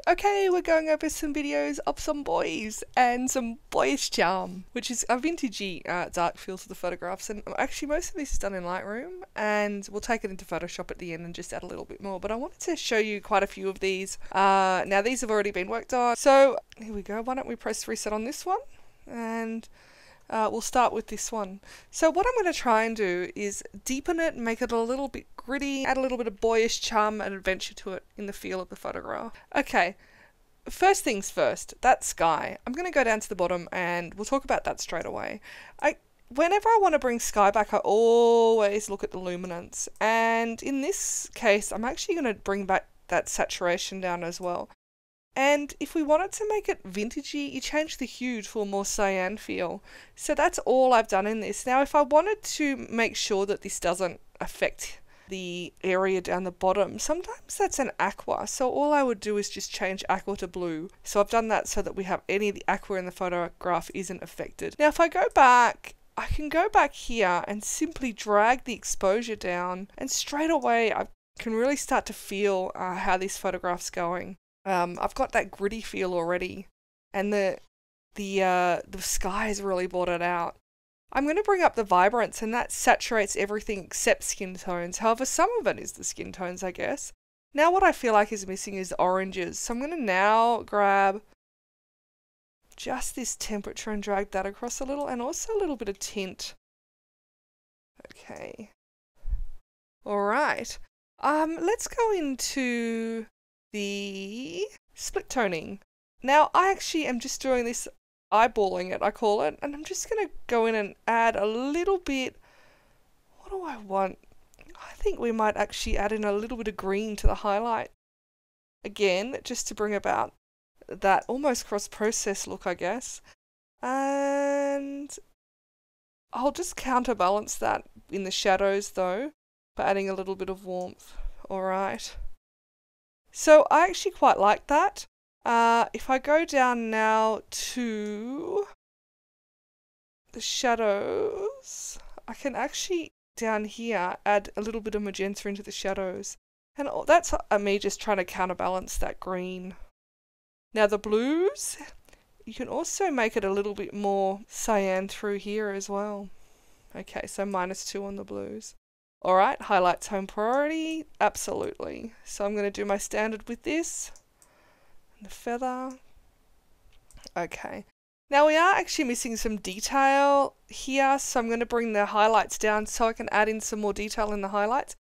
Okay, we're going over some videos of some boys and some boyish charm, which is a vintagey dark feel to the photographs. And actually most of this is done in Lightroom, and we'll take it into Photoshop at the end and just add a little bit more. But I wanted to show you quite a few of these. Now these have already been worked on. So here we go. Why don't we press reset on this one? And we'll start with this one. So what I'm going to try and do is deepen it, make it a little bit gritty, add a little bit of boyish charm and adventure to it in the feel of the photograph. Okay, first things first, that sky. I'm going to go down to the bottom and we'll talk about that straight away. Whenever I want to bring sky back, I always look at the luminance. And in this case, I'm actually going to bring back that saturation down as well. And if we wanted to make it vintagey, you change the hue to a more cyan feel. So that's all I've done in this. Now, if I wanted to make sure that this doesn't affect the area down the bottom, sometimes that's an aqua. So all I would do is just change aqua to blue. So I've done that so that we have any of the aqua in the photograph isn't affected. Now, if I go back, I can go back here and simply drag the exposure down, and straight away I can really start to feel how this photograph's going. I've got that gritty feel already, and the sky has really brought it out. I'm going to bring up the vibrance, and that saturates everything except skin tones. However, some of it is the skin tones, I guess. Now what I feel like is missing is oranges. So I'm going to now grab just this temperature and drag that across a little, and also a little bit of tint. Okay. Alright. Let's go into the split toning. Now I actually am just doing this, eyeballing it I call it, and I'm just going to go in and add a little bit. What do I want? I think we might actually add in a little bit of green to the highlight. Again, just to bring about that almost cross-process look, I guess. And I'll just counterbalance that in the shadows though, by adding a little bit of warmth. Alright. So I actually quite like that. If I go down now to the shadows, I can actually down here add a little bit of magenta into the shadows. And that's me just trying to counterbalance that green. Now the blues, you can also make it a little bit more cyan through here as well. Okay, so -2 on the blues. Alright, highlight tone priority, absolutely. So I'm going to do my standard with this, and the feather. Okay, now we are actually missing some detail here, so I'm going to bring the highlights down so I can add in some more detail in the highlights.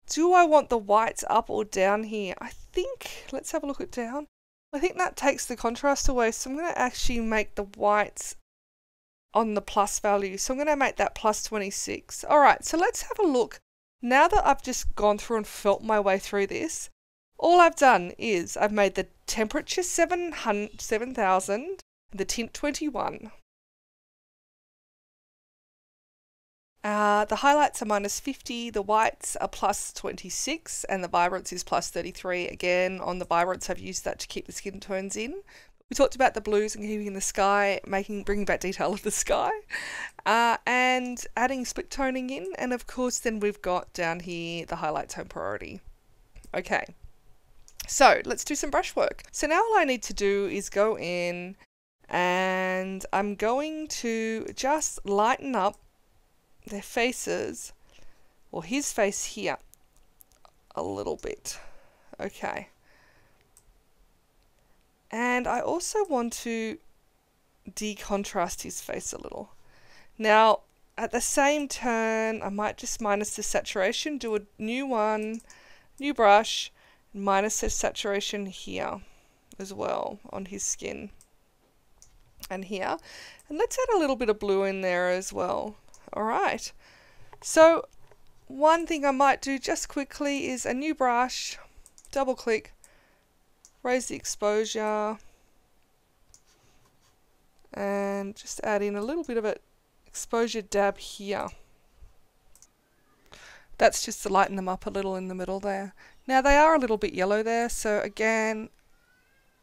Do I want the whites up or down here? I think, let's have a look at down. I think that takes the contrast away, so I'm going to actually make the whites on the plus value. So I'm going to make that +26. Alright, so let's have a look. Now that I've just gone through and felt my way through this, all I've done is I've made the temperature 7,000, the tint 21. The highlights are -50, the whites are +26, and the vibrance is +33. Again, on the vibrance I've used that to keep the skin tones in. We talked about the blues and keeping the sky, bringing back detail of the sky, and adding split toning in, and of course then we've got down here the highlight tone priority. Okay, so let's do some brush work. So now all I need to do is go in, and I'm going to just lighten up their faces, or his face here, a little bit. Okay. And I also want to decontrast his face a little. Now, at the same turn, I might just minus the saturation, do a new one, new brush, minus the saturation here as well on his skin. And here. And let's add a little bit of blue in there as well. Alright. So, one thing I might do just quickly is a new brush, double click, raise the exposure, and just add in a little bit of an exposure dab here. That's just to lighten them up a little in the middle there. Now they are a little bit yellow there, so again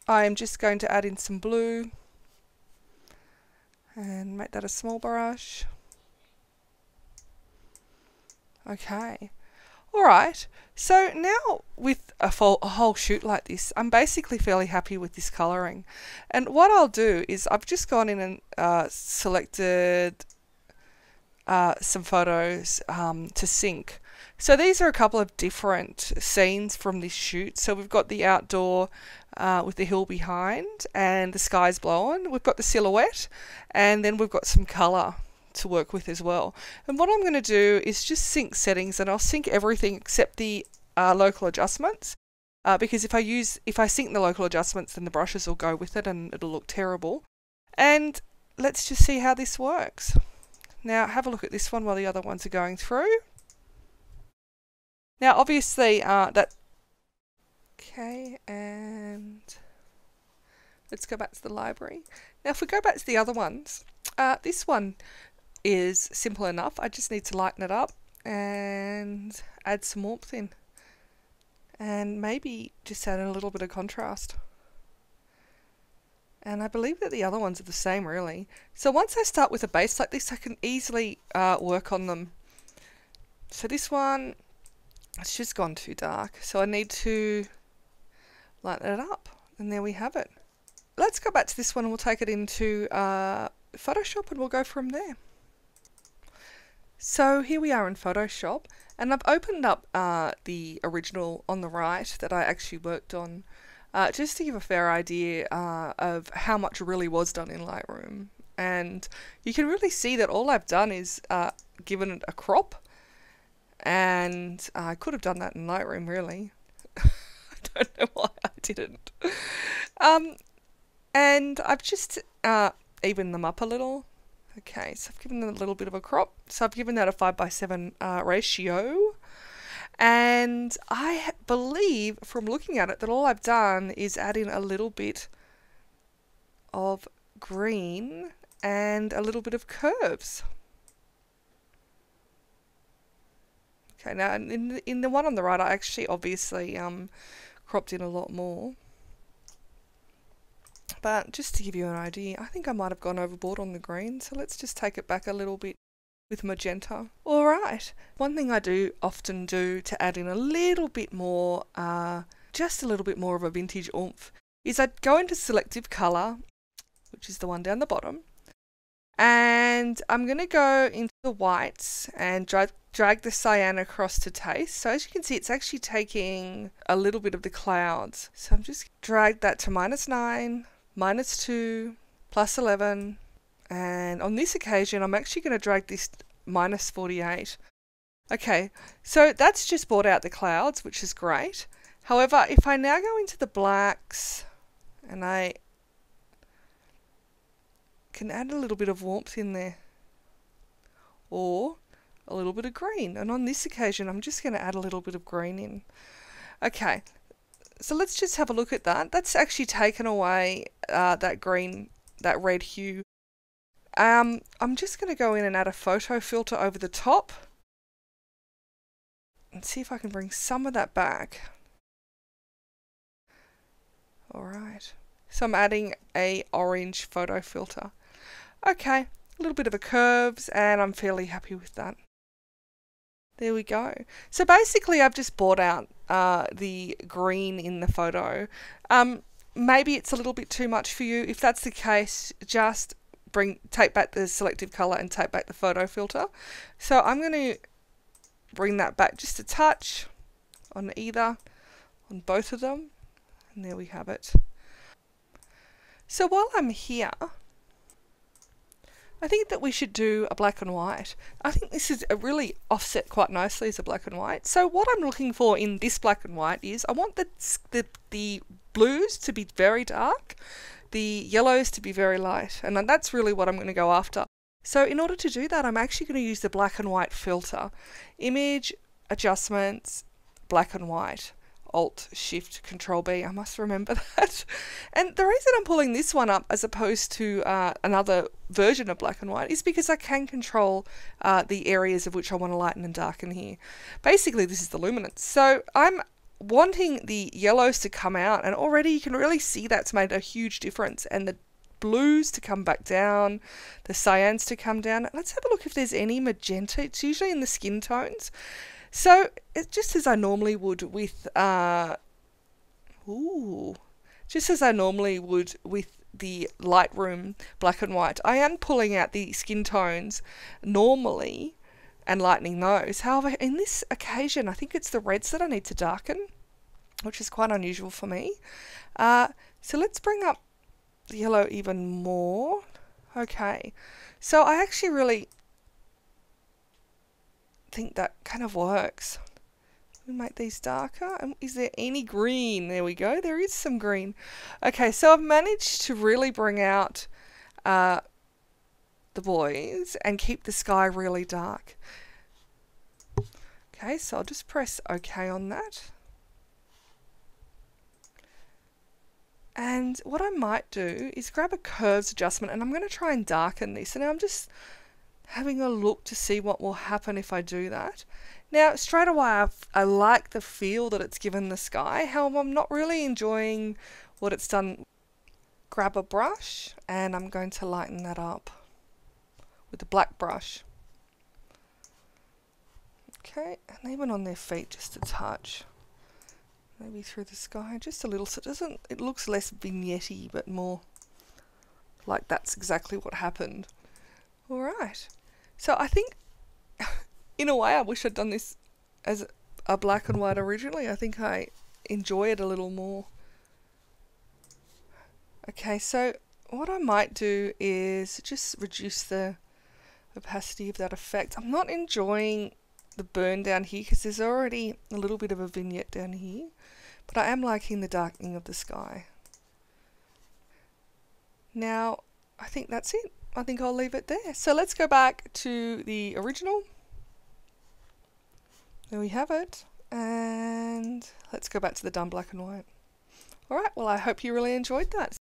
I am just going to add in some blue and make that a small brush. Okay. Alright, so now with a whole shoot like this, I'm basically fairly happy with this colouring. And what I'll do is I've just gone in and selected some photos to sync. So these are a couple of different scenes from this shoot. So we've got the outdoor with the hill behind and the sky's blowing. We've got the silhouette, and then we've got some colour to work with as well. And what I'm going to do is just sync settings, and I'll sync everything except the local adjustments, because if I sync the local adjustments, then the brushes will go with it and it'll look terrible. And let's just see how this works. Now have a look at this one while the other ones are going through. Now obviously okay, and let's go back to the library. Now if we go back to the other ones, this one is simple enough. I just need to lighten it up and add some warmth in, and maybe just add a little bit of contrast. And I believe that the other ones are the same really. So once I start with a base like this, I can easily work on them. So this one, it's just gone too dark, so I need to lighten it up, and there we have it. Let's go back to this one and we'll take it into Photoshop and we'll go from there. So here we are in Photoshop, and I've opened up the original on the right that I actually worked on, just to give a fair idea of how much really was done in Lightroom. And you can really see that all I've done is given it a crop, and I could have done that in Lightroom really. I don't know why I didn't. And I've just evened them up a little. Okay, so I've given them a little bit of a crop. So I've given that a 5:7 ratio. And I believe from looking at it that all I've done is add in a little bit of green and a little bit of curves. Okay, now in the one on the right, I actually obviously cropped in a lot more. But just to give you an idea, I think I might have gone overboard on the green, so let's just take it back a little bit with magenta. Alright, one thing I do often do to add in a little bit more, just a little bit more of a vintage oomph, is I'd go into selective colour, which is the one down the bottom, and I'm going to go into the whites and drag the cyan across to taste. So as you can see, it's actually taking a little bit of the clouds. So I'm just drag that to -9, -2, +11, and on this occasion I'm actually going to drag this -48. Okay, so that's just brought out the clouds, which is great. However, if I now go into the blacks and I can add a little bit of warmth in there, or a little bit of green, and on this occasion I'm just going to add a little bit of green in. Okay, so let's just have a look at that. That's actually taken away that green, that red hue. I'm just going to go in and add a photo filter over the top and see if I can bring some of that back. Alright, so I'm adding a orange photo filter. Okay, a little bit of a curves, and I'm fairly happy with that. There we go. So basically I've just brought out the green in the photo. Maybe it's a little bit too much for you. If that's the case, just take back the selective color and take back the photo filter. So I'm going to bring that back just a touch on both of them, and there we have it. So while I'm here, I think that we should do a black and white. I think this is really offset quite nicely as a black and white. So what I'm looking for in this black and white is I want the blues to be very dark, the yellows to be very light, and that's really what I'm going to go after. So in order to do that, I'm actually going to use the black and white filter. Image, adjustments, black and white. Alt, Shift, Control B. I must remember that. And the reason I'm pulling this one up as opposed to another version of black and white is because I can control the areas of which I want to lighten and darken here. Basically, this is the luminance. So I'm wanting the yellows to come out, and already you can really see that's made a huge difference. And the blues to come back down, the cyans to come down. Let's have a look if there's any magenta. It's usually in the skin tones. So it's just as I normally would with just as I normally would with the Lightroom black and white, I am pulling out the skin tones normally and lightening those. However, in this occasion, I think it's the reds that I need to darken, which is quite unusual for me. So let's bring up the yellow even more. Okay, so I actually really think that kind of works. We make these darker. Is there any green? There we go. There is some green. Okay, so I've managed to really bring out the boys and keep the sky really dark. Okay, so I'll just press OK on that. And what I might do is grab a curves adjustment, and I'm going to try and darken this. And I'm just having a look to see what will happen if I do that. Now, straight away, I like the feel that it's given the sky. However, I'm not really enjoying what it's done. Grab a brush, and I'm going to lighten that up with the black brush. Okay, and even on their feet, just a touch. Maybe through the sky, just a little, so it looks less vignette-y, but more like that's exactly what happened. Alright, so I think, in a way, I wish I'd done this as a black and white originally. I think I enjoy it a little more. Okay, so what I might do is just reduce the opacity of that effect. I'm not enjoying the burn down here because there's already a little bit of a vignette down here, but I am liking the darkening of the sky. Now, I think that's it. I think I'll leave it there. So let's go back to the original. There we have it. And let's go back to the done black and white. Alright, well I hope you really enjoyed that.